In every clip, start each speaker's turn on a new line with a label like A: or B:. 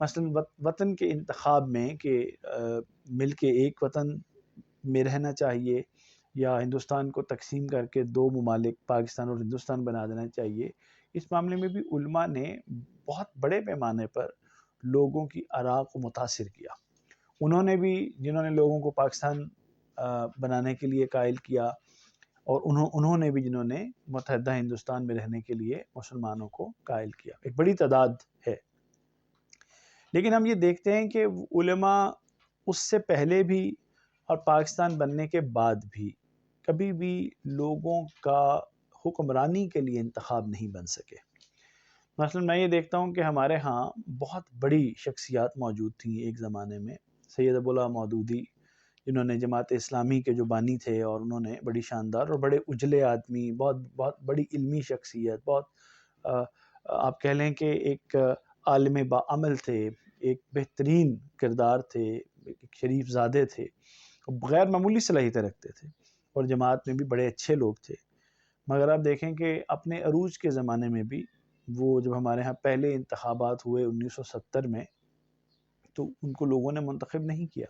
A: مثلاً وطن کے انتخاب میں کہ مل کے ایک وطن میں رہنا چاہیے یا ہندوستان کو تقسیم کر کے دو ممالک پاکستان اور ہندوستان بنا دینا چاہیے، اس معاملے میں بھی علماء نے بہت بڑے پیمانے پر لوگوں کی آراء کو متاثر کیا۔ انہوں نے بھی، جنہوں نے لوگوں کو پاکستان بنانے کے لیے قائل کیا، اور انہوں نے بھی جنہوں نے متحدہ ہندوستان میں رہنے کے لیے مسلمانوں کو قائل کیا، ایک بڑی تعداد ہے۔ لیکن ہم یہ دیکھتے ہیں کہ علماء اس سے پہلے بھی اور پاکستان بننے کے بعد بھی کبھی بھی لوگوں کا حکمرانی کے لیے انتخاب نہیں بن سکے۔ مثلا میں یہ دیکھتا ہوں کہ ہمارے ہاں بہت بڑی شخصیات موجود تھیں ایک زمانے میں، سید ابو اللہ مودودی جنہوں نے جماعت اسلامی کے جو بانی تھے، اور انہوں نے بڑی شاندار اور بڑے اجلے آدمی، بہت بڑی علمی شخصیت، بہت آپ کہہ لیں کہ ایک عالم باعمل تھے، ایک بہترین کردار تھے، ایک شریف زادے تھے، غیر معمولی صلاحیتیں رکھتے تھے، اور جماعت میں بھی بڑے اچھے لوگ تھے۔ مگر آپ دیکھیں کہ اپنے عروج کے زمانے میں بھی وہ جب ہمارے ہاں پہلے انتخابات ہوئے 1970 میں، تو ان کو لوگوں نے منتخب نہیں کیا۔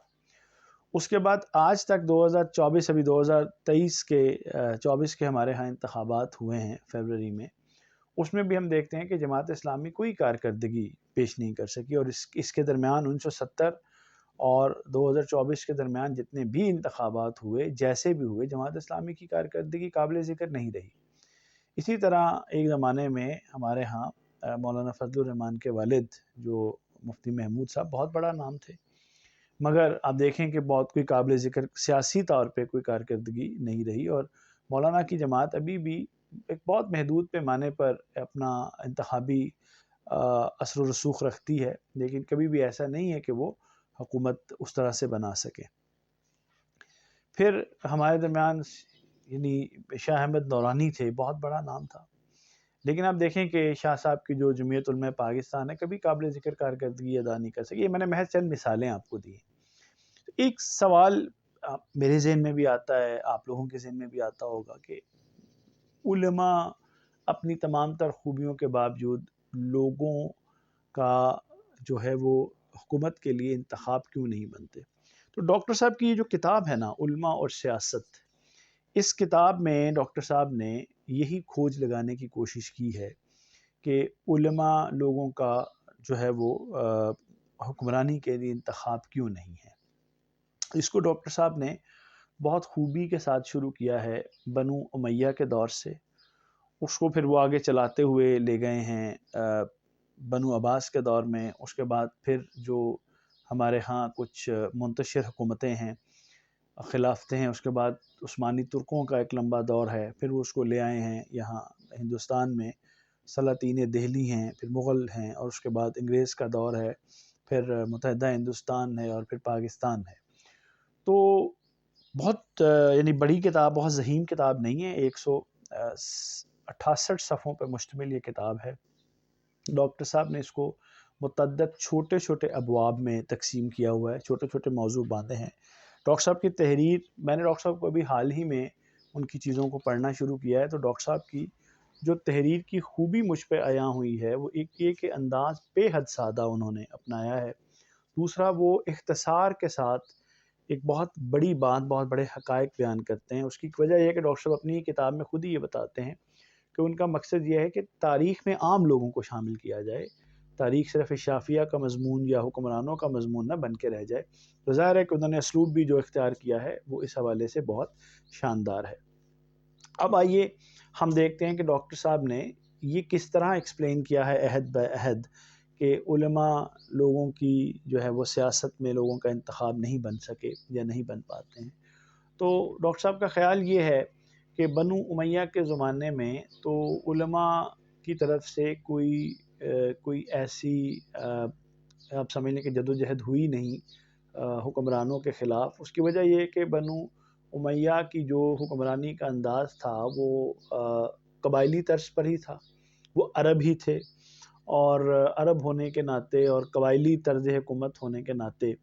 A: اس کے بعد آج تک 2024، ابھی 2023 کے 24 کے ہمارے ہاں انتخابات ہوئے ہیں فروری میں، اس میں بھی ہم دیکھتے ہیں کہ جماعت اسلامی کوئی کارکردگی پیش نہیں کر سکی، اور اس کے درمیان 1970 اور 2024 کے درمیان جتنے بھی انتخابات ہوئے، جیسے بھی ہوئے، جماعت اسلامی کی کارکردگی قابل ذکر نہیں رہی۔ اسی طرح ایک زمانے میں ہمارے ہاں مولانا فضل الرحمان کے والد جو مفتی محمود صاحب بہت بڑا نام تھے، مگر آپ دیکھیں کہ بہت کوئی قابل ذکر سیاسی طور پہ کوئی کارکردگی نہیں رہی، اور مولانا کی جماعت ابھی بھی ایک بہت محدود پیمانے پر اپنا انتخابی اثر و رسوخ رکھتی ہے، لیکن کبھی بھی ایسا نہیں ہے کہ وہ حکومت اس طرح سے بنا سکے۔ پھر ہمارے درمیان یعنی شاہ احمد نورانی تھے، بہت بڑا نام تھا، لیکن آپ دیکھیں کہ شاہ صاحب کی جو جمعیت علماء پاکستان ہے کبھی قابل ذکر کارکردگی ادا نہیں کر سکی۔ یہ میں نے محض چند مثالیں آپ کو دی ہیں۔ ایک سوال میرے ذہن میں بھی آتا ہے، آپ لوگوں کے ذہن میں بھی آتا ہوگا کہ علماء اپنی تمام تر خوبیوں کے باوجود لوگوں کا جو ہے وہ حکومت کے لیے انتخاب کیوں نہیں بنتے؟ تو ڈاکٹر صاحب کی یہ جو کتاب ہے نا، علماء اور سیاست، اس کتاب میں ڈاکٹر صاحب نے یہی کھوج لگانے کی کوشش کی ہے کہ علماء لوگوں کا جو ہے وہ حکمرانی کے لیے انتخاب کیوں نہیں ہے۔ اس کو ڈاکٹر صاحب نے بہت خوبی کے ساتھ شروع کیا ہے بنو امیہ کے دور سے، اس کو پھر وہ آگے چلاتے ہوئے لے گئے ہیں بنو عباس کے دور میں، اس کے بعد پھر جو ہمارے ہاں کچھ منتشر حکومتیں ہیں، خلافتیں ہیں، اس کے بعد عثمانی ترکوں کا ایک لمبا دور ہے، پھر وہ اس کو لے آئے ہیں یہاں ہندوستان میں، سلاطین دہلی ہیں، پھر مغل ہیں، اور اس کے بعد انگریز کا دور ہے، پھر متحدہ ہندوستان ہے، اور پھر پاکستان ہے۔ تو بہت یعنی بڑی کتاب، بہت ضخیم کتاب نہیں ہے، 168 صفحوں پر مشتمل یہ کتاب ہے۔ ڈاکٹر صاحب نے اس کو متعدد چھوٹے چھوٹے ابواب میں تقسیم کیا ہوا ہے، چھوٹے چھوٹے موضوع باندھے ہیں۔ ڈاکٹر صاحب کی تحریر، میں نے ڈاکٹر صاحب کو ابھی حال ہی میں ان کی چیزوں کو پڑھنا شروع کیا ہے، تو ڈاکٹر صاحب کی جو تحریر کی خوبی مجھ پہ عیاں ہوئی ہے وہ ایک یہ کہ انداز بے حد سادہ انہوں نے اپنایا ہے، دوسرا وہ اختصار کے ساتھ ایک بہت بڑی بات، بہت بڑے حقائق بیان کرتے ہیں۔ اس کی وجہ یہ ہے کہ ڈاکٹر صاحب اپنی کتاب میں خود ہی یہ بتاتے ہیں کہ ان کا مقصد یہ ہے کہ تاریخ میں عام لوگوں کو شامل کیا جائے، تاریخ صرف شافیہ کا مضمون یا حکمرانوں کا مضمون نہ بن کے رہ جائے۔ تو ظاہر ہے کہ انہوں نے اسلوب بھی جو اختیار کیا ہے وہ اس حوالے سے بہت شاندار ہے۔ اب آئیے ہم دیکھتے ہیں کہ ڈاکٹر صاحب نے یہ کس طرح ایکسپلین کیا ہے عہد بہ عہد کہ علماء لوگوں کی جو ہے وہ سیاست میں لوگوں کا انتخاب نہیں بن سکے یا نہیں بن پاتے ہیں۔ تو ڈاکٹر صاحب کا خیال یہ ہے کہ بنو امیہ کے زمانے میں تو علماء کی طرف سے کوئی ایسی آپ سمجھ لیں کہ جدوجہد ہوئی نہیں حکمرانوں کے خلاف۔ اس کی وجہ یہ کہ بنو امیہ کی جو حکمرانی کا انداز تھا وہ قبائلی طرز پر ہی تھا، وہ عرب ہی تھے، اور عرب ہونے کے ناطے اور قبائلی طرز حکومت ہونے کے ناطے،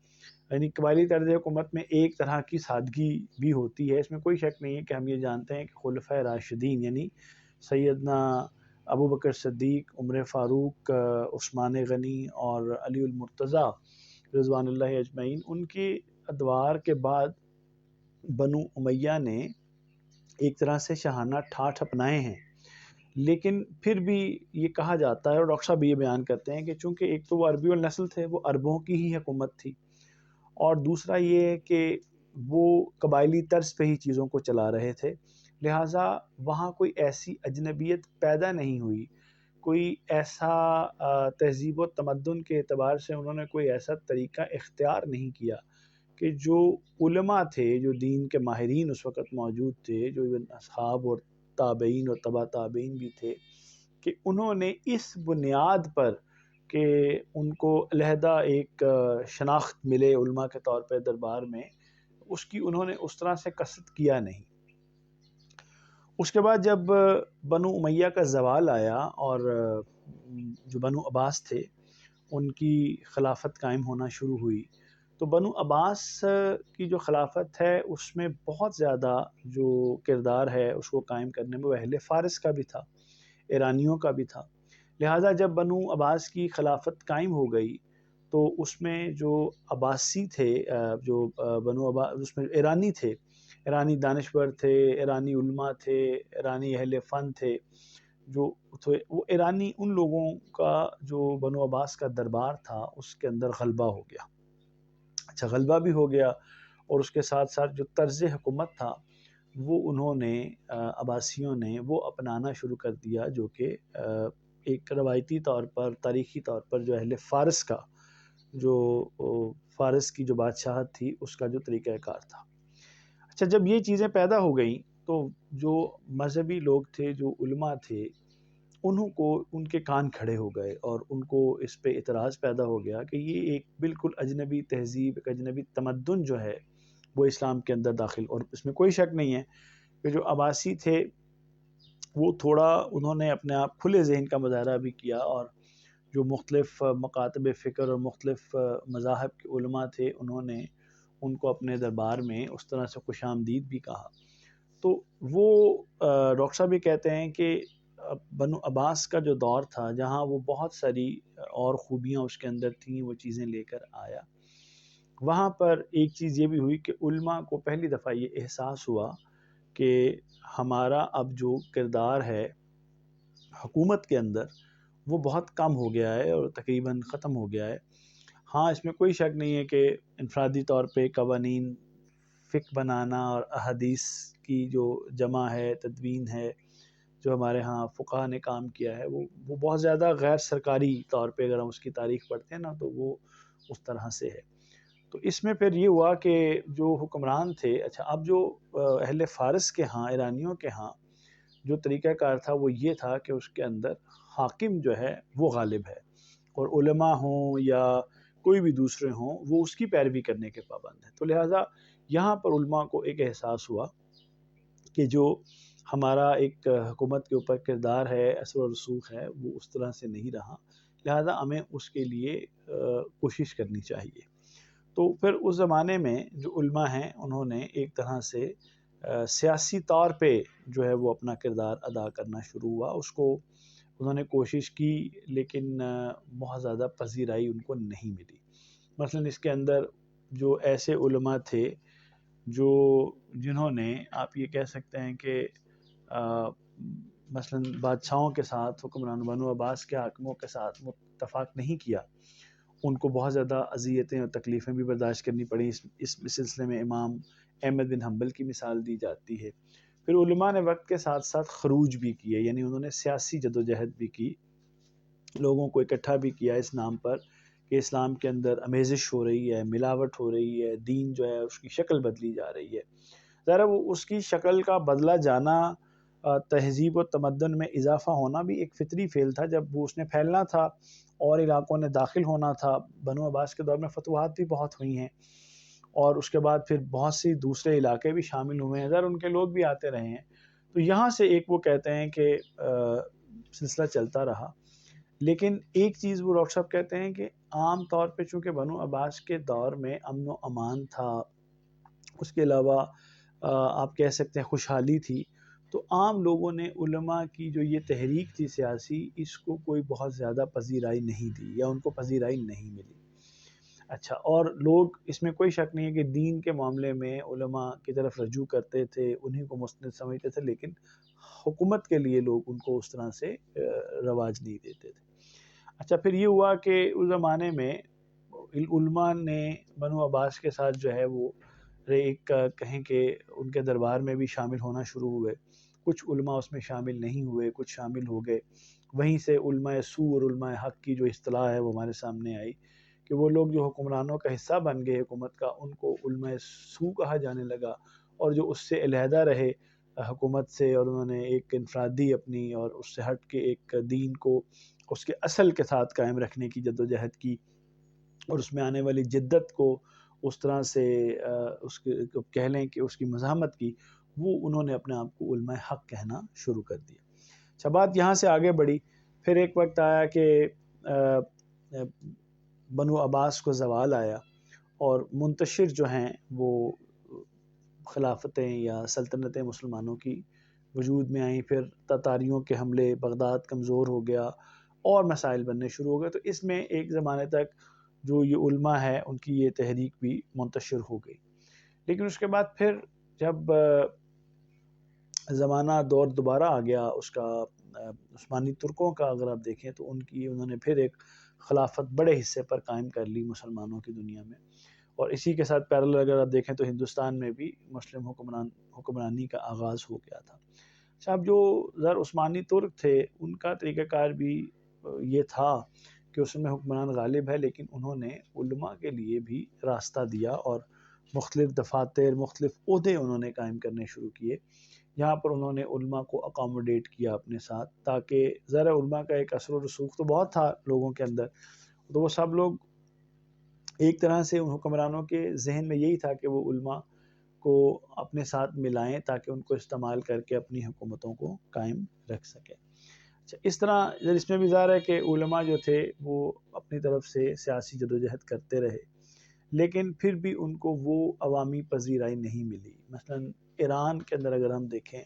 A: یعنی قبائلی طرز حکومت میں ایک طرح کی سادگی بھی ہوتی ہے، اس میں کوئی شک نہیں ہے کہ ہم یہ جانتے ہیں کہ خلفائے راشدین یعنی سیدنا ابو بکر صدیق، عمر فاروق، عثمان غنی اور علی المرتضیٰ رضوان اللہ اجمعین، ان کے ادوار کے بعد بنو امیہ نے ایک طرح سے شاہانہ ٹھاٹھ اپنائے ہیں، لیکن پھر بھی یہ کہا جاتا ہے، اور ڈاکٹر صاحب یہ بیان کرتے ہیں کہ چونکہ ایک تو وہ عربی النسل تھے، وہ عربوں کی ہی حکومت تھی، اور دوسرا یہ ہے کہ وہ قبائلی طرز پہ ہی چیزوں کو چلا رہے تھے، لہٰذا وہاں کوئی ایسی اجنبیت پیدا نہیں ہوئی، کوئی ایسا تہذیب و تمدن کے اعتبار سے انہوں نے کوئی ایسا طریقہ اختیار نہیں کیا کہ جو علماء تھے، جو دین کے ماہرین اس وقت موجود تھے، جو اصحاب اور تابعین اور تبع تابعین بھی تھے، کہ انہوں نے اس بنیاد پر کہ ان کو علیحدہ ایک شناخت ملے علماء کے طور پہ دربار میں، اس کی انہوں نے اس طرح سے قصد کیا نہیں۔ اس کے بعد جب بنو امیہ کا زوال آیا اور جو بنو عباس تھے ان کی خلافت قائم ہونا شروع ہوئی، تو بنو عباس کی جو خلافت ہے اس میں بہت زیادہ جو کردار ہے اس کو قائم کرنے میں وہ اہل فارس کا بھی تھا، ایرانیوں کا بھی تھا، لہٰذا جب بنو عباس کی خلافت قائم ہو گئی تو اس میں جو عباسی تھے، جو بنو عباس، اس میں ایرانی تھے، ایرانی دانشور تھے، ایرانی علماء تھے، ایرانی اہل فن تھے، جو تھے وہ ایرانی، ان لوگوں کا جو بنو عباس کا دربار تھا اس کے اندر غلبہ ہو گیا۔ اچھا، غلبہ بھی ہو گیا، اور اس کے ساتھ ساتھ جو طرز حکومت تھا وہ انہوں نے عباسیوں نے وہ اپنانا شروع کر دیا، جو کہ ایک روایتی طور پر، تاریخی طور پر جو اہل فارس کا، جو فارس کی جو بادشاہت تھی اس کا جو طریقہ کار تھا۔ اچھا، جب یہ چیزیں پیدا ہو گئیں تو جو مذہبی لوگ تھے، جو علماء تھے، انہوں کو ان کے کان کھڑے ہو گئے اور ان کو اس پہ اعتراض پیدا ہو گیا کہ یہ ایک بالکل اجنبی تہذیب، ایک اجنبی تمدن جو ہے وہ اسلام کے اندر داخل، اور اس میں کوئی شک نہیں ہے کہ جو عباسی تھے وہ تھوڑا انہوں نے اپنے آپ کھلے ذہن کا مظاہرہ بھی کیا، اور جو مختلف مکاتب فکر اور مختلف مذاہب کے علماء تھے انہوں نے ان کو اپنے دربار میں اس طرح سے خوش آمدید بھی کہا۔ تو وہ ڈاکٹر صاحب بھی کہتے ہیں کہ بنو عباس کا جو دور تھا جہاں وہ بہت ساری اور خوبیاں اس کے اندر تھیں، وہ چیزیں لے کر آیا، وہاں پر ایک چیز یہ بھی ہوئی کہ علماء کو پہلی دفعہ یہ احساس ہوا کہ ہمارا اب جو کردار ہے حکومت کے اندر وہ بہت کم ہو گیا ہے اور تقریباً ختم ہو گیا ہے۔ ہاں، اس میں کوئی شک نہیں ہے کہ انفرادی طور پہ قوانین فقہ بنانا اور احادیث کی جو جمع ہے، تدوین ہے، جو ہمارے ہاں فقہا نے کام کیا ہے، وہ بہت زیادہ غیر سرکاری طور پہ اگر ہم اس کی تاریخ پڑھتے ہیں نا تو وہ اس طرح سے ہے۔ تو اس میں پھر یہ ہوا کہ جو حکمران تھے، اچھا اب جو اہل فارس کے ہاں، ایرانیوں کے ہاں جو طریقہ کار تھا وہ یہ تھا کہ اس کے اندر حاکم جو ہے وہ غالب ہے، اور علماء ہوں یا کوئی بھی دوسرے ہوں وہ اس کی پیروی کرنے کے پابند ہیں۔ تو لہٰذا یہاں پر علماء کو ایک احساس ہوا کہ جو ہمارا ایک حکومت کے اوپر کردار ہے، اثر و رسوخ ہے، وہ اس طرح سے نہیں رہا، لہٰذا ہمیں اس کے لیے کوشش کرنی چاہیے۔ تو پھر اس زمانے میں جو علماء ہیں انہوں نے ایک طرح سے سیاسی طور پہ جو ہے وہ اپنا کردار ادا کرنا شروع ہوا، اس کو انہوں نے کوشش کی لیکن بہت زیادہ پذیرائی ان کو نہیں ملی۔ مثلا اس کے اندر جو ایسے علماء تھے جنہوں نے آپ یہ کہہ سکتے ہیں کہ مثلا بادشاہوں کے ساتھ، حکمران بنو عباس کے حاکموں کے ساتھ اتفاق نہیں کیا، ان کو بہت زیادہ اذیتیں اور تکلیفیں بھی برداشت کرنی پڑیں۔ اس سلسلے میں امام احمد بن حنبل کی مثال دی جاتی ہے۔ پھر علماء نے وقت کے ساتھ ساتھ خروج بھی کیے، یعنی انہوں نے سیاسی جدوجہد بھی کی، لوگوں کو اکٹھا بھی کیا اس نام پر کہ اسلام کے اندر آمیزش ہو رہی ہے، ملاوٹ ہو رہی ہے، دین جو ہے اس کی شکل بدلی جا رہی ہے۔ ذرا وہ اس کی شکل کا بدلا جانا، تہذیب و تمدن میں اضافہ ہونا بھی ایک فطری فعل تھا۔ جب وہ اس نے پھیلنا تھا اور علاقوں نے داخل ہونا تھا، بنو عباس کے دور میں فتوحات بھی بہت ہوئی ہیں، اور اس کے بعد پھر بہت سی دوسرے علاقے بھی شامل ہوئے ہیں، ذرا ان کے لوگ بھی آتے رہے ہیں، تو یہاں سے ایک وہ کہتے ہیں کہ سلسلہ چلتا رہا۔ لیکن ایک چیز وہ ڈاکٹر صاحب کہتے ہیں کہ عام طور پہ چونکہ بنو عباس کے دور میں امن و امان تھا، اس کے علاوہ آپ کہہ سکتے ہیں خوشحالی تھی، تو عام لوگوں نے علماء کی جو یہ تحریک تھی سیاسی، اس کو کوئی بہت زیادہ پذیرائی نہیں دی یا ان کو پذیرائی نہیں ملی۔ اچھا، اور لوگ اس میں کوئی شک نہیں ہے کہ دین کے معاملے میں علماء کی طرف رجوع کرتے تھے، انہیں کو مستند سمجھتے تھے، لیکن حکومت کے لیے لوگ ان کو اس طرح سے رواج نہیں دیتے تھے۔ اچھا، پھر یہ ہوا کہ اس زمانے میں علماء نے بنو عباس کے ساتھ جو ہے وہ ایک کہیں کہ ان کے دربار میں بھی شامل ہونا شروع ہوئے۔ کچھ علماء اس میں شامل نہیں ہوئے، کچھ شامل ہو گئے۔ وہیں سے علماء سو اور علماء حق کی جو اصطلاح ہے وہ ہمارے سامنے آئی کہ وہ لوگ جو حکمرانوں کا حصہ بن گئے حکومت کا، ان کو علماء سو کہا جانے لگا، اور جو اس سے علیحدہ رہے حکومت سے، اور انہوں نے ایک انفرادی اپنی اور اس سے ہٹ کے ایک دین کو اس کے اصل کے ساتھ قائم رکھنے کی جدوجہد کی، اور اس میں آنے والی جدت کو اس طرح سے اس کے کہہ لیں کہ اس کی مزاحمت کی، وہ انہوں نے اپنے آپ کو علماء حق کہنا شروع کر دیا۔ اچھا، بات یہاں سے آگے بڑھی، پھر ایک وقت آیا کہ بنو عباس کو زوال آیا، اور منتشر جو ہیں وہ خلافتیں یا سلطنتیں مسلمانوں کی وجود میں آئیں، پھر تاتاریوں کے حملے، بغداد کمزور ہو گیا، اور مسائل بننے شروع ہو گئے۔ تو اس میں ایک زمانے تک جو یہ علماء ہے ان کی یہ تحریک بھی منتشر ہو گئی، لیکن اس کے بعد پھر جب زمانہ دور دوبارہ آ گیا اس کا عثمانی ترکوں کا، اگر آپ دیکھیں تو انہوں نے پھر ایک خلافت بڑے حصے پر قائم کر لی مسلمانوں کی دنیا میں، اور اسی کے ساتھ پیرل اگر آپ دیکھیں تو ہندوستان میں بھی مسلم حکمرانی کا آغاز ہو گیا تھا۔ اچھا، اب جو عثمانی ترک تھے ان کا طریقہ کار بھی یہ تھا کہ اس میں حکمران غالب ہے، لیکن انہوں نے علماء کے لیے بھی راستہ دیا، اور مختلف دفاتر، مختلف عہدے انہوں نے قائم کرنے شروع کیے۔ یہاں پر انہوں نے علماء کو اکاموڈیٹ کیا اپنے ساتھ، تاکہ ذرا علماء کا ایک اثر و رسوخ تو بہت تھا لوگوں کے اندر، تو وہ سب لوگ ایک طرح سے ان حکمرانوں کے ذہن میں یہی تھا کہ وہ علماء کو اپنے ساتھ ملائیں تاکہ ان کو استعمال کر کے اپنی حکومتوں کو قائم رکھ سکیں۔ اچھا، اس طرح اس میں بھی ظاہر ہے کہ علماء جو تھے وہ اپنی طرف سے سیاسی جدوجہد کرتے رہے، لیکن پھر بھی ان کو وہ عوامی پذیرائی نہیں ملی۔ مثلا ایران کے اندر اگر ہم دیکھیں،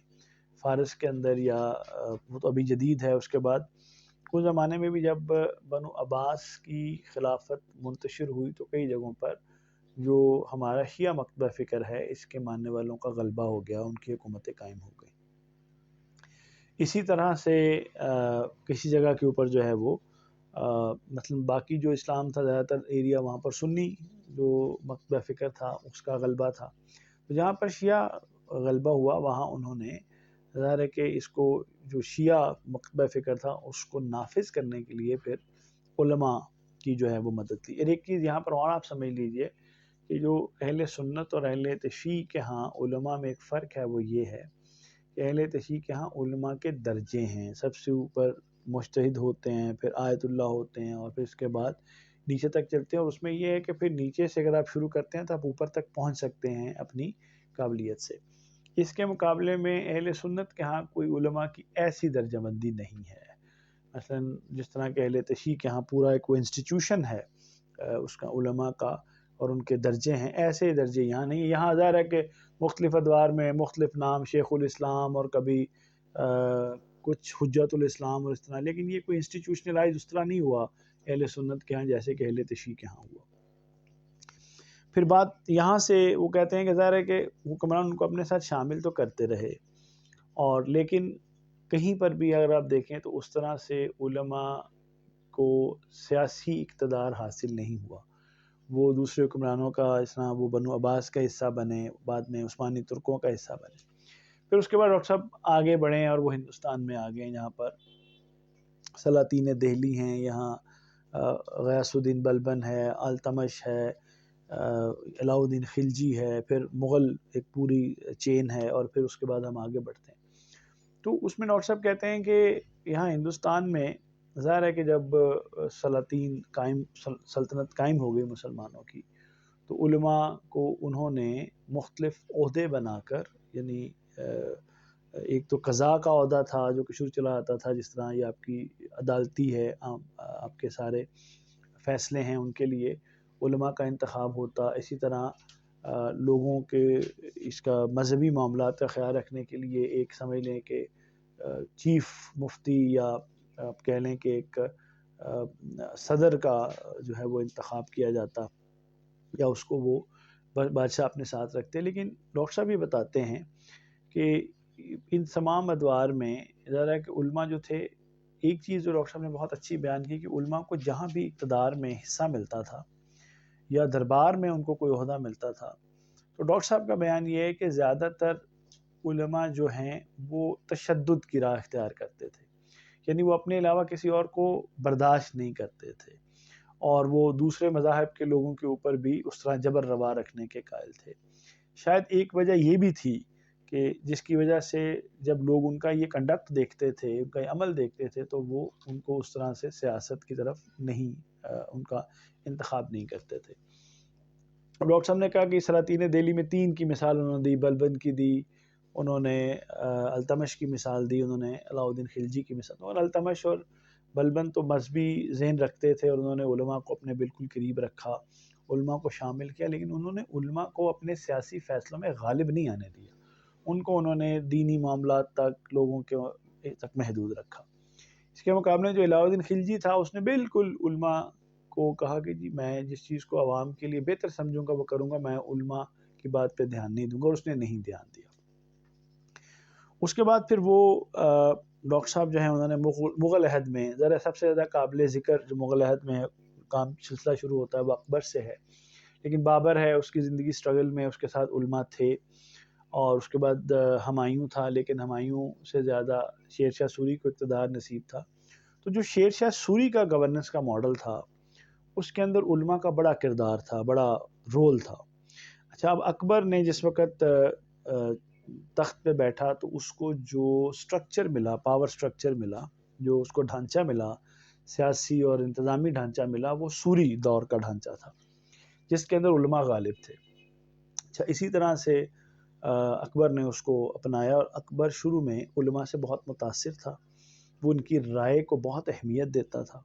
A: فارس کے اندر، یا وہ تو ابھی جدید ہے، اس کے بعد اس زمانے میں بھی جب بنو عباس کی خلافت منتشر ہوئی تو کئی جگہوں پر جو ہمارا شیعہ مکتبہ فکر ہے اس کے ماننے والوں کا غلبہ ہو گیا، ان کی حکومتیں قائم ہو گئی۔ اسی طرح سے کسی جگہ کے اوپر جو ہے وہ مثلا باقی جو اسلام تھا زیادہ تر ایریا وہاں پر سنی جو مکتبہ فکر تھا اس کا غلبہ تھا، تو جہاں پر شیعہ غلبہ ہوا وہاں انہوں نے ظاہر ہے کہ اس کو جو شیعہ مکتبہ فکر تھا اس کو نافذ کرنے کے لیے پھر علماء کی جو ہے وہ مدد لی۔ اور ایک چیز یہاں پر اور آپ سمجھ لیجئے کہ جو اہل سنت اور اہل تشیع کے ہاں علماء میں ایک فرق ہے، وہ یہ ہے کہ اہل تشیع کے ہاں علماء کے درجے ہیں، سب سے اوپر مجتہد ہوتے ہیں، پھر آیت اللہ ہوتے ہیں، اور پھر اس کے بعد نیچے تک چلتے ہیں، اور اس میں یہ ہے کہ پھر نیچے سے اگر آپ شروع کرتے ہیں تو آپ اوپر تک پہنچ سکتے ہیں اپنی قابلیت سے۔ اس کے مقابلے میں اہل سنت کے ہاں کوئی علماء کی ایسی درجہ بندی نہیں ہے، مثلا جس طرح کہ اہل تشیع کے ہاں پورا ایک انسٹیٹیوشن ہے اس کا علماء کا، اور ان کے درجے ہیں، ایسے درجے یہاں نہیں ہیں۔ یہاں ظاہر ہے کہ مختلف ادوار میں مختلف نام، شیخ الاسلام اور کبھی کچھ حجت الاسلام اور اس طرح، لیکن یہ کوئی انسٹیٹیوشنلائز اس طرح نہیں ہوا اہل سنت کے ہاں جیسے کہ اہل تشیع کے ہاں ہوا۔ پھر بات یہاں سے وہ کہتے ہیں کہ ظاہر ہے کہ حکمران ان کو اپنے ساتھ شامل تو کرتے رہے، اور لیکن کہیں پر بھی اگر آپ دیکھیں تو اس طرح سے علماء کو سیاسی اقتدار حاصل نہیں ہوا۔ وہ دوسرے حکمرانوں کا، اس طرح وہ بنو عباس کا حصہ بنے، بعد میں عثمانی ترکوں کا حصہ بنے۔ پھر اس کے بعد ڈاکٹر صاحب آگے بڑھیں اور وہ ہندوستان میں آ گئے، جہاں پر سلاطین دہلی ہیں، یہاں غیاث الدین بلبن ہے، التمش ہے، علاء الدین خلجی ہے، پھر مغل ایک پوری چین ہے، اور پھر اس کے بعد ہم آگے بڑھتے ہیں۔ تو اس میں ڈاکٹر صاحب کہتے ہیں کہ یہاں ہندوستان میں ظاہر ہے کہ جب سلطنت قائم ہو گئی مسلمانوں کی، تو علماء کو انہوں نے مختلف عہدے بنا کر، یعنی ایک تو قضاء کا عہدہ تھا جو کہ شروع چلا آتا تھا، جس طرح یہ آپ کی عدالتی ہے، آپ کے سارے فیصلے ہیں ان کے لیے علماء کا انتخاب ہوتا، اسی طرح لوگوں کے اس کا مذہبی معاملات کا خیال رکھنے کے لیے ایک سمجھ لیں کہ چیف مفتی یا آپ کہہ لیں کہ ایک صدر کا جو ہے وہ انتخاب کیا جاتا یا اس کو وہ بادشاہ اپنے ساتھ رکھتے. لیکن ڈاکٹر صاحب یہ بتاتے ہیں کہ ان تمام ادوار میں ظاہر ہے کہ علماء جو تھے، ایک چیز جو ڈاکٹر صاحب نے بہت اچھی بیان کی کہ علماء کو جہاں بھی اقتدار میں حصہ ملتا تھا یا دربار میں ان کو کوئی عہدہ ملتا تھا، تو ڈاکٹر صاحب کا بیان یہ ہے کہ زیادہ تر علماء جو ہیں وہ تشدد کی راہ اختیار کرتے تھے، یعنی وہ اپنے علاوہ کسی اور کو برداشت نہیں کرتے تھے، اور وہ دوسرے مذاہب کے لوگوں کے اوپر بھی اس طرح جبر روا رکھنے کے قائل تھے. شاید ایک وجہ یہ بھی تھی کہ جس کی وجہ سے جب لوگ ان کا یہ کنڈکٹ دیکھتے تھے، ان کا یہ عمل دیکھتے تھے، تو وہ ان کو اس طرح سے سیاست کی طرف نہیں ان کا انتخاب نہیں کرتے تھے. ڈاکٹر صاحب نے کہا کہ سلاطین دہلی میں 3 کی مثال انہوں نے دی، بلبن کی دی، انہوں نے التمش کی مثال دی، انہوں نے علاء الدین خلجی کی مثال. اور التمش اور بلبن تو مذہبی ذہن رکھتے تھے اور انہوں نے علماء کو اپنے بالکل قریب رکھا، علماء کو شامل کیا، لیکن انہوں نے علماء کو اپنے سیاسی فیصلوں میں غالب نہیں آنے دیا. ان کو انہوں نے دینی معاملات تک، لوگوں کے تک محدود رکھا. اس کے مقابلے جو علاء الدین خلجی تھا، اس نے بالکل علماء کو کہا کہ جی میں جس چیز کو عوام کے لیے بہتر سمجھوں گا وہ کروں گا، میں علماء کی بات پہ دھیان نہیں دوں گا، اور اس نے نہیں دھیان دیا. اس کے بعد پھر وہ ڈاکٹر صاحب جو ہیں انہوں نے مغل عہد میں، ذرا سب سے زیادہ قابل ذکر جو مغل عہد میں کام سلسلہ شروع ہوتا ہے وہ اکبر سے ہے، لیکن بابر ہے، اس کی زندگی سٹرگل میں اس کے ساتھ علماء تھے. اور اس کے بعد ہمایوں تھا، لیکن ہمایوں سے زیادہ شیر شاہ سوری کو اقتدار نصیب تھا. تو جو شیر شاہ سوری کا گورننس کا ماڈل تھا، اس کے اندر علماء کا بڑا کردار تھا، بڑا رول تھا. اچھا، اب اکبر نے جس وقت تخت پہ بیٹھا تو اس کو جو سٹرکچر ملا، پاور سٹرکچر ملا، جو اس کو ڈھانچہ ملا، سیاسی اور انتظامی ڈھانچہ ملا، وہ سوری دور کا ڈھانچہ تھا جس کے اندر علماء غالب تھے. اچھا، اسی طرح سے اکبر نے اس کو اپنایا، اور اکبر شروع میں علماء سے بہت متاثر تھا، وہ ان کی رائے کو بہت اہمیت دیتا تھا،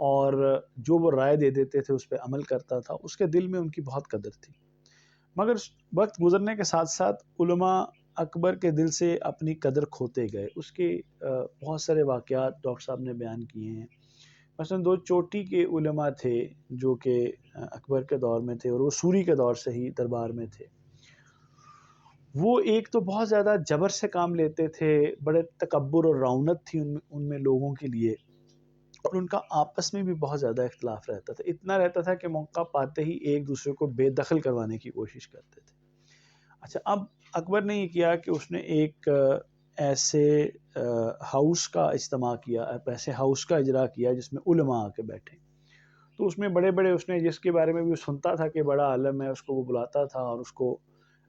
A: اور جو وہ رائے دے دیتے تھے اس پہ عمل کرتا تھا. اس کے دل میں ان کی بہت قدر تھی. مگر وقت گزرنے کے ساتھ ساتھ علماء اکبر کے دل سے اپنی قدر کھوتے گئے. اس کے بہت سارے واقعات ڈاکٹر صاحب نے بیان کیے ہیں. مثلا 2 چوٹی کے علماء تھے جو کہ اکبر کے دور میں تھے، اور وہ سوری کے دور سے ہی دربار میں تھے. وہ ایک تو بہت زیادہ جبر سے کام لیتے تھے، بڑے تکبر اور رعونت تھی ان میں لوگوں کے لیے، اور ان کا آپس میں بھی بہت زیادہ اختلاف رہتا تھا. اتنا رہتا تھا کہ موقع پاتے ہی ایک دوسرے کو بے دخل کروانے کی کوشش کرتے تھے. اچھا، اب اکبر نے یہ کیا کہ اس نے ایک ایسے ہاؤس کا اجتماع کیا، ایسے ہاؤس کا اجرا کیا جس میں علماء آ کے بیٹھے. تو اس میں بڑے بڑے، اس نے جس کے بارے میں بھی سنتا تھا کہ بڑا عالم ہے، اس کو وہ بلاتا تھا اور اس کو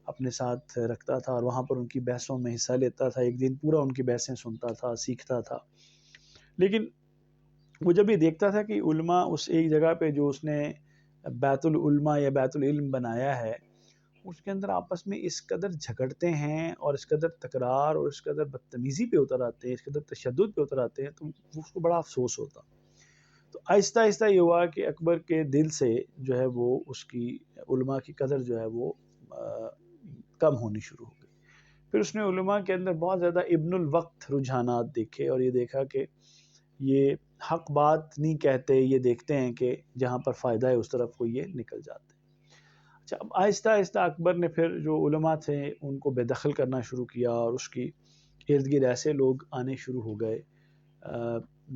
A: اپنے ساتھ رکھتا تھا، اور وہاں پر ان کی بحثوں میں حصہ لیتا تھا. ایک دن پورا ان کی بحثیں سنتا تھا، سیکھتا تھا. لیکن وہ جب یہ دیکھتا تھا کہ علماء اس ایک جگہ پہ جو اس نے بیت العلماء یا بیت العلم بنایا ہے، اس کے اندر آپس میں اس قدر جھگڑتے ہیں اور اس قدر تکرار اور اس قدر بدتمیزی پہ اتر آتے ہیں، اس قدر تشدد پہ اتر آتے ہیں، تو اس کو بڑا افسوس ہوتا. تو آہستہ آہستہ یہ ہوا کہ اکبر کے دل سے جو ہے وہ اس کی علماء کی قدر جو ہے وہ کم ہونی شروع ہو گئی. پھر اس نے علماء کے اندر بہت زیادہ ابن الوقت رجحانات دیکھے، اور یہ دیکھا کہ یہ حق بات نہیں کہتے، یہ دیکھتے ہیں کہ جہاں پر فائدہ ہے اس طرف کو یہ نکل جاتے ہیں. اچھا، اب آہستہ آہستہ اکبر نے پھر جو علماء تھے ان کو بے دخل کرنا شروع کیا، اور اس کی ارد گرد ایسے لوگ آنے شروع ہو گئے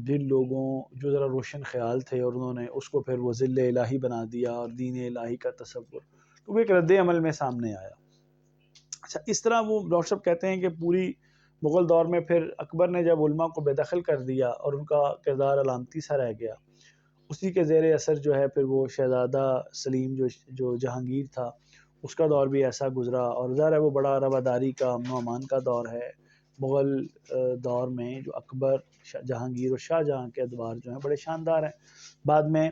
A: جن لوگوں جو ذرا روشن خیال تھے، اور انہوں نے اس کو پھر وہ ذل الہی بنا دیا اور دین الہی کا تصور. تو وہ ایک رد عمل میں سامنے آیا. اچھا، اس طرح وہ ڈاکٹر صاحب کہتے ہیں کہ پوری مغل دور میں پھر اکبر نے جب علماء کو بے دخل کر دیا اور ان کا کردار علامتی سا رہ گیا، اسی کے زیر اثر جو ہے پھر وہ شہزادہ سلیم جو جہانگیر تھا، اس کا دور بھی ایسا گزرا. اور ظاہر ہے وہ بڑا رواداری کا، امن و امان کا دور ہے. مغل دور میں جو اکبر، جہانگیر اور شاہ جہاں کے ادوار جو ہیں بڑے شاندار ہیں. بعد میں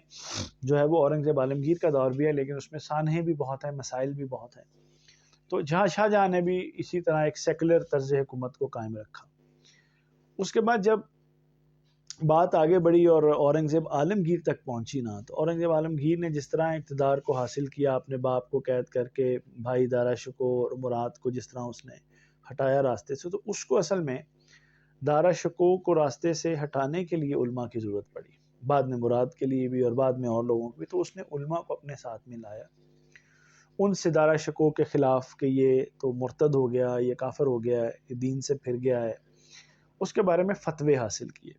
A: جو ہے وہ اورنگزیب عالمگیر کا دور بھی ہے، لیکن اس میں سانحے بھی بہت ہیں، مسائل بھی بہت ہیں. تو شاہ جہاں نے بھی اسی طرح ایک سیکولر طرز حکومت کو قائم رکھا. اس کے بعد جب بات آگے بڑھی اور اورنگزیب عالمگیر تک پہنچی نا، تو اورنگزیب عالمگیر نے جس طرح اقتدار کو حاصل کیا، اپنے باپ کو قید کر کے، بھائی دارا شکوہ اور مراد کو جس طرح اس نے ہٹایا راستے سے، تو اس کو اصل میں دارا شکوہ کو راستے سے ہٹانے کے لیے علماء کی ضرورت پڑی، بعد میں مراد کے لیے بھی اور بعد میں اور لوگوں کو بھی، تو اس نے علماء کو اپنے ساتھ میں لایا، ان سے دارا شکوہ کے خلاف کہ یہ تو مرتد ہو گیا، یہ کافر ہو گیا ہے، یہ دین سے پھر گیا ہے، اس کے بارے میں فتوے حاصل کیے۔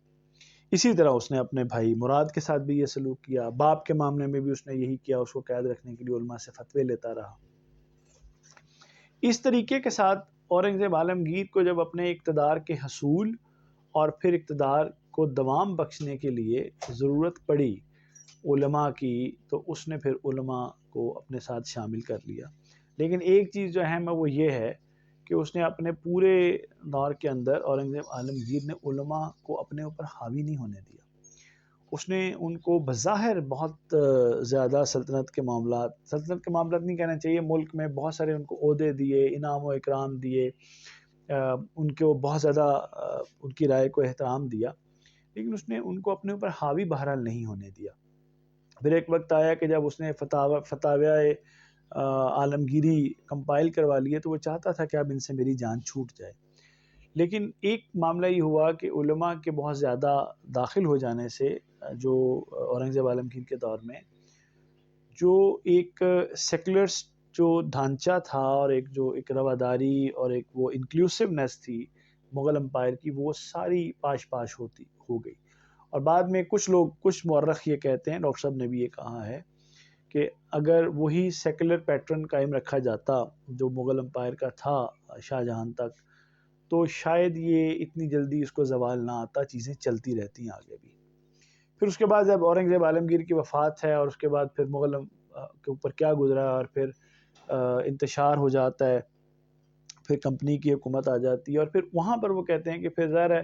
A: اسی طرح اس نے اپنے بھائی مراد کے ساتھ بھی یہ سلوک کیا، باپ کے معاملے میں بھی اس نے یہی کیا، اس کو قید رکھنے کے لیے علماء سے فتوے لیتا رہا۔ اس طریقے کے ساتھ اورنگزیب عالمگیر کو جب اپنے اقتدار کے حصول اور پھر اقتدار کو دوام بخشنے کے لیے ضرورت پڑی علماء کی، تو اس نے پھر علماء کو اپنے ساتھ شامل کر لیا۔ لیکن ایک چیز جو اہم ہے وہ یہ ہے کہ اس نے اپنے پورے دور کے اندر اورنگزیب عالمگیر نے علماء کو اپنے اوپر حاوی نہیں ہونے دیا، اس نے ان کو بظاہر بہت زیادہ سلطنت کے معاملات نہیں کہنا چاہیے، ملک میں بہت سارے ان کو عہدے دیے، انعام و اکرام دیے، ان کو بہت زیادہ ان کی رائے کو احترام دیا، لیکن اس نے ان کو اپنے اوپر حاوی بہرحال نہیں ہونے دیا۔ پھر ایک وقت آیا کہ جب اس نے فتاوی عالمگیری کمپائل کروا لیے، تو وہ چاہتا تھا کہ اب ان سے میری جان چھوٹ جائے، لیکن ایک معاملہ یہ ہوا کہ علماء کے بہت زیادہ داخل ہو جانے سے جو اورنگزیب عالمگیر کے دور میں جو ایک سیکولر جو ڈھانچہ تھا اور ایک رواداری اور ایک وہ انکلوسیونیس تھی مغل امپائر کی، وہ ساری پاش ہو گئی۔ اور بعد میں کچھ مورخ یہ کہتے ہیں، ڈاکٹر صاحب نے بھی یہ کہا ہے کہ اگر وہی سیکولر پیٹرن قائم رکھا جاتا جو مغل امپائر کا تھا شاہ جہاں تک، تو شاید یہ اتنی جلدی اس کو زوال نہ آتا، چیزیں چلتی رہتی ہیں آگے بھی۔ پھر اس کے بعد جب اورنگزیب عالمگیر کی وفات ہے اور اس کے بعد پھر مغل کے اوپر کیا گزرا اور پھر انتشار ہو جاتا ہے، پھر کمپنی کی حکومت آ جاتی ہے، اور پھر وہاں پر وہ کہتے ہیں کہ پھر ظاہر ہے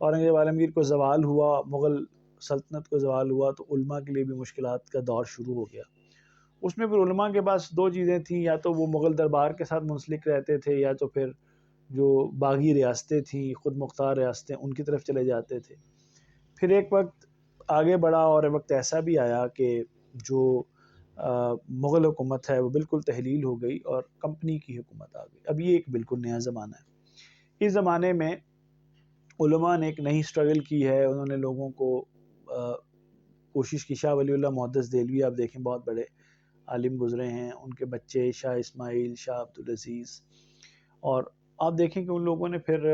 A: اورنگزیب عالمگیر کو زوال ہوا، مغل سلطنت کو زوال ہوا، تو علماء کے لیے بھی مشکلات کا دور شروع ہو گیا۔ اس میں پھر علماء کے پاس دو چیزیں تھیں، یا تو وہ مغل دربار کے ساتھ منسلک رہتے تھے، یا تو پھر جو باغی ریاستیں تھیں، خود مختار ریاستیں، ان کی طرف چلے جاتے تھے۔ پھر ایک وقت آگے بڑھا اور وقت ایسا بھی آیا کہ جو مغل حکومت ہے وہ بالکل تحلیل ہو گئی اور کمپنی کی حکومت آ گئی۔ اب یہ ایک بالکل نیا زمانہ ہے۔ اس زمانے میں علماء نے ایک نئی سٹرگل کی ہے، انہوں نے لوگوں کو کوشش کی۔ شاہ ولی اللہ محدث دہلوی آپ دیکھیں بہت بڑے عالم گزرے ہیں، ان کے بچے شاہ اسماعیل، شاہ عبدالعزیز، اور آپ دیکھیں کہ ان لوگوں نے پھر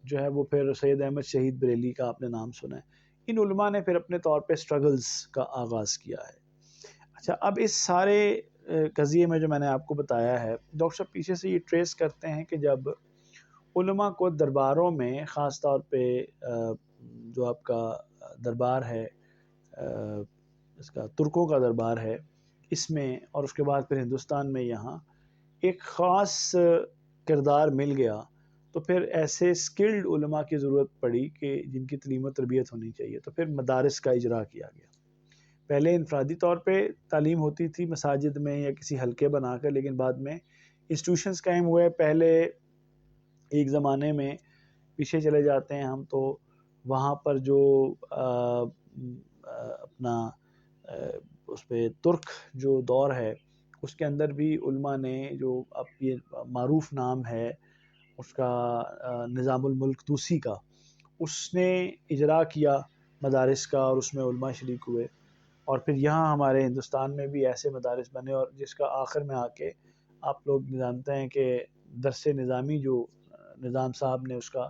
A: جو ہے وہ پھر سید احمد شہید بریلی کا آپ نے نام سنا ہے، ان علماء نے پھر اپنے طور پہ سٹرگلز کا آغاز کیا ہے۔ اچھا، اب اس سارے قضیے میں جو میں نے آپ کو بتایا ہے، ڈاکٹر صاحب پیچھے سے یہ ٹریس کرتے ہیں کہ جب علماء کو درباروں میں، خاص طور پہ جو آپ کا دربار ہے، اس کا ترکوں کا دربار ہے، اس میں اور اس کے بعد پھر ہندوستان میں یہاں ایک خاص کردار مل گیا، تو پھر ایسے سکلڈ علماء کی ضرورت پڑی کہ جن کی تعلیم و تربیت ہونی چاہیے، تو پھر مدارس کا اجرا کیا گیا۔ پہلے انفرادی طور پہ تعلیم ہوتی تھی مساجد میں یا کسی حلقے بنا کر، لیکن بعد میں انسٹیٹیوشنز قائم ہوئے۔ پہلے ایک زمانے میں پیچھے چلے جاتے ہیں ہم، تو وہاں پر جو اپنا اس پہ ترک جو دور ہے، اس کے اندر بھی علماء نے جو اب یہ معروف نام ہے اس کا نظام الملک طوسی کا، اس نے اجرا کیا مدارس کا، اور اس میں علماء شریک ہوئے، اور پھر یہاں ہمارے ہندوستان میں بھی ایسے مدارس بنے، اور جس کا آخر میں آ کے آپ لوگ جانتے ہیں کہ درس نظامی جو نظام صاحب نے اس کا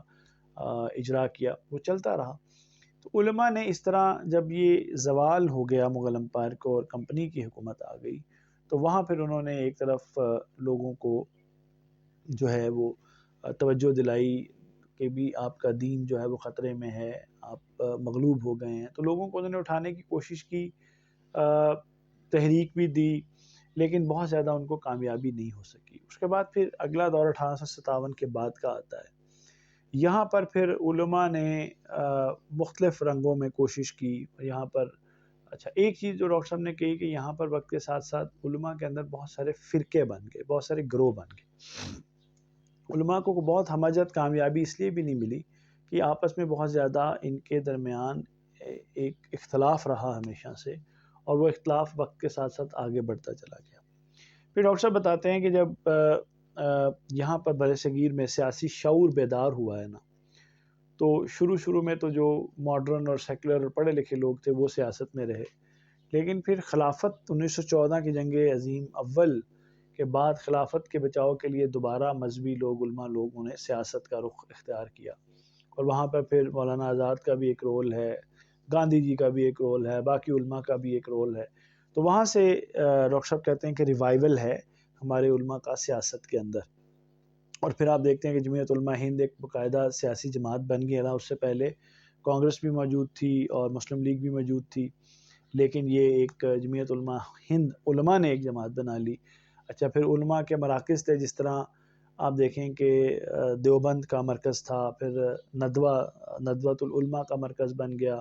A: اجرا کیا، وہ چلتا رہا۔ تو علماء نے اس طرح جب یہ زوال ہو گیا مغل امپائر کو اور کمپنی کی حکومت آ گئی، تو وہاں پھر انہوں نے ایک طرف لوگوں کو جو ہے وہ توجہ دلائی کہ بھی آپ کا دین جو ہے وہ خطرے میں ہے، آپ مغلوب ہو گئے ہیں، تو لوگوں کو انہوں نے اٹھانے کی کوشش کی، تحریک بھی دی، لیکن بہت زیادہ ان کو کامیابی نہیں ہو سکی۔ اس کے بعد پھر اگلا دور 1857 کے بعد کا آتا ہے۔ یہاں پر پھر علماء نے مختلف رنگوں میں کوشش کی یہاں پر۔ اچھا، ایک چیز جو ڈاکٹر صاحب نے کہی کہ یہاں پر وقت کے ساتھ ساتھ علماء کے اندر بہت سارے فرقے بن گئے، بہت سارے گروہ بن گئے۔ علماء کو بہت ہمہ جت کامیابی اس لیے بھی نہیں ملی کہ آپس میں بہت زیادہ ان کے درمیان ایک اختلاف رہا ہمیشہ سے، اور وہ اختلاف وقت کے ساتھ ساتھ آگے بڑھتا چلا گیا۔ پھر ڈاکٹر صاحب بتاتے ہیں کہ جب یہاں پر بر صغیر میں سیاسی شعور بیدار ہوا ہے نا، تو شروع میں تو جو ماڈرن اور سیکولر اور پڑھے لکھے لوگ تھے وہ سیاست میں رہے، لیکن پھر خلافت 1914 کی جنگ عظیم اول کے بعد خلافت کے بچاؤ کے لیے دوبارہ مذہبی لوگ، علماء لوگوں نے سیاست کا رخ اختیار کیا، اور وہاں پر پھر مولانا آزاد کا بھی ایک رول ہے، گاندھی جی کا بھی ایک رول ہے، باقی علماء کا بھی ایک رول ہے۔ تو وہاں سے ڈاکٹر صاحب کہتے ہیں کہ ریوائول ہے ہمارے علماء کا سیاست کے اندر۔ اور پھر آپ دیکھتے ہیں کہ جمعیت علماء ہند ایک باقاعدہ سیاسی جماعت بن گئی نا، اس سے پہلے کانگریس بھی موجود تھی اور مسلم لیگ بھی موجود تھی، لیکن یہ ایک جمعیت علماء ہند علماء نے ایک جماعت بنا لی۔ اچھا، پھر علماء کے مراکز تھے، جس طرح آپ دیکھیں کہ دیوبند کا مرکز تھا، پھر ندوۃ العلماء کا مرکز بن گیا،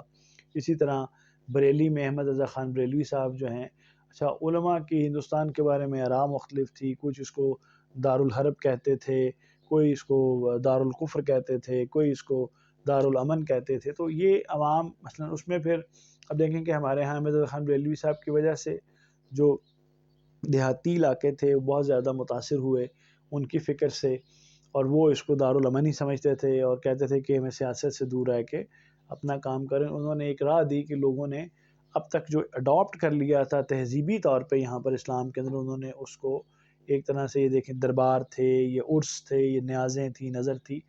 A: اسی طرح بریلی میں احمد رضا خان بریلوی صاحب جو ہیں، اچھا علماء کی ہندوستان کے بارے میں آراء مختلف تھی، کچھ اس کو دارالحرب کہتے تھے، کوئی اس کو دارالکفر کہتے تھے، کوئی اس کو دارالامن کہتے تھے۔ تو یہ عوام مثلا اس میں پھر اب دیکھیں کہ ہمارے یہاں احمد رضا خان بریلوی صاحب کی وجہ سے جو دیہاتی علاقے تھے وہ بہت زیادہ متاثر ہوئے ان کی فکر سے، اور وہ اس کو دارالامن ہی سمجھتے تھے اور کہتے تھے کہ ہمیں سیاست سے دور رہ کے اپنا کام کریں۔ انہوں نے ایک راہ دی کہ لوگوں نے اب تک جو اڈاپٹ کر لیا تھا تہذیبی طور پہ یہاں پر اسلام کے اندر، انہوں نے اس کو ایک طرح سے، یہ دیکھیں دربار تھے، یہ عرس تھے، یہ نیازیں تھیں، نظر تھی،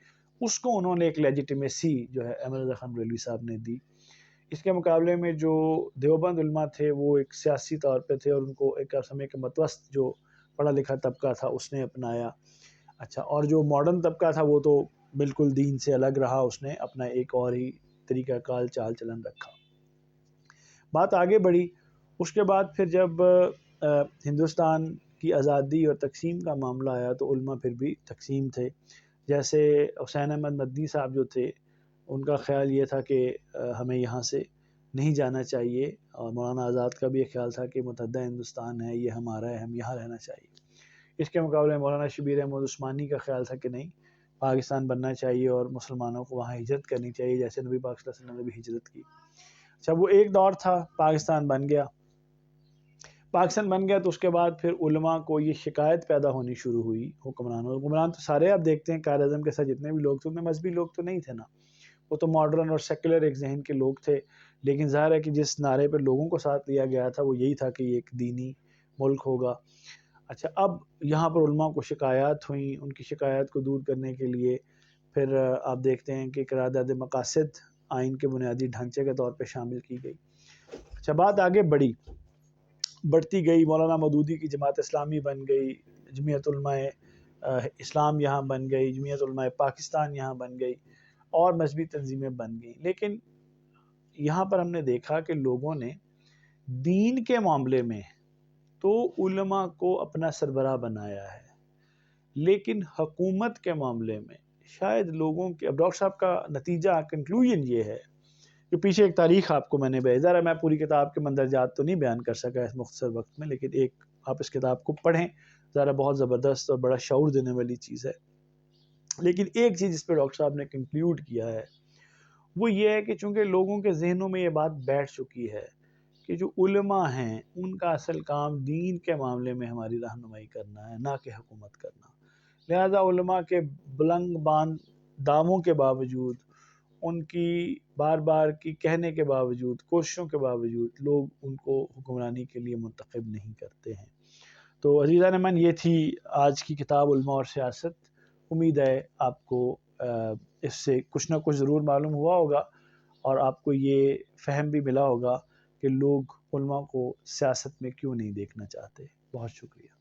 A: اس کو انہوں نے ایک لیجیٹیمیسی جو ہے احمد رضا خان بریلوی صاحب نے دی۔ اس کے مقابلے میں جو دیوبند علماء تھے وہ ایک سیاسی طور پہ تھے، اور ان کو ایک سمے کے متوسط جو پڑھا لکھا طبقہ تھا اس نے اپنایا۔ اچھا، اور جو ماڈرن طبقہ تھا وہ تو بالکل دین سے الگ رہا، اس نے اپنا ایک اور ہی طریقہ کار چال چلن رکھا۔ بات آگے بڑھی، اس کے بعد پھر جب ہندوستان کی آزادی اور تقسیم کا معاملہ آیا تو علماء پھر بھی تقسیم تھے۔ جیسے حسین احمد مدنی صاحب جو تھے، ان کا خیال یہ تھا کہ ہمیں یہاں سے نہیں جانا چاہیے، اور مولانا آزاد کا بھی یہ خیال تھا کہ متحدہ ہندوستان ہے، یہ ہمارا ہے، ہم یہاں رہنا چاہیے۔ اس کے مقابلے میں مولانا شبیر احمد عثمانی کا خیال تھا کہ نہیں، پاکستان بننا چاہیے اور مسلمانوں کو وہاں ہجرت کرنی چاہیے، جیسے نبی پاک صلی اللہ علیہ وسلم نے بھی ہجرت کی۔ اچھا، وہ ایک دور تھا، پاکستان بن گیا تو اس کے بعد پھر علماء کو یہ شکایت پیدا ہونی شروع ہوئی حکمران تو سارے آپ دیکھتے ہیں قائد اعظم کے ساتھ جتنے بھی لوگ تھے اتنے مذہبی لوگ تو نہیں تھے نا، وہ تو ماڈرن اور سیکولر ایک ذہن کے لوگ تھے، لیکن ظاہر ہے کہ جس نعرے پہ لوگوں کو ساتھ لیا گیا تھا وہ یہی تھا کہ یہ ایک دینی ملک ہوگا۔ اچھا، اب یہاں پر علماء کو شکایات ہوئیں، ان کی شکایات کو دور کرنے کے لیے پھر آپ دیکھتے ہیں کہ قرارداد مقاصد آئین کے بنیادی ڈھانچے کے طور پہ شامل کی گئی۔ اچھا، بات آگے بڑھتی گئی، مولانا مودودی کی جماعت اسلامی بن گئی، جمعیت علماء اسلام یہاں بن گئی، جمعیت علماء پاکستان یہاں بن گئی، اور مذہبی تنظیمیں بن گئیں۔ لیکن یہاں پر ہم نے دیکھا کہ لوگوں نے دین کے معاملے میں تو علماء کو اپنا سربراہ بنایا ہے، لیکن حکومت کے معاملے میں شاید لوگوں کے، اب ڈاکٹر صاحب کا نتیجہ کنکلوژن یہ ہے کہ پیچھے ایک تاریخ آپ کو میں نے بھیجا ہے، میں پوری کتاب کے مندرجات تو نہیں بیان کر سکا اس مختصر وقت میں، لیکن ایک آپ اس کتاب کو پڑھیں، ذرا بہت زبردست اور بڑا شعور دینے والی چیز ہے۔ لیکن ایک چیز جس پہ ڈاکٹر صاحب نے کنکلوڈ کیا ہے وہ یہ ہے کہ چونکہ لوگوں کے ذہنوں میں یہ بات بیٹھ چکی ہے کہ جو علماء ہیں ان کا اصل کام دین کے معاملے میں ہماری رہنمائی کرنا ہے، نہ کہ حکومت کرنا، لہذا علماء کے بلند باند دعووں کے باوجود، ان کی بار بار کی کہنے کے باوجود، کوششوں کے باوجود لوگ ان کو حکمرانی کے لیے منتخب نہیں کرتے ہیں۔ تو عزیزان من، یہ تھی آج کی کتاب علماء اور سیاست۔ امید ہے آپ کو اس سے کچھ نہ کچھ ضرور معلوم ہوا ہوگا، اور آپ کو یہ فہم بھی ملا ہوگا کہ لوگ علماء کو سیاست میں کیوں نہیں دیکھنا چاہتے۔ بہت شکریہ۔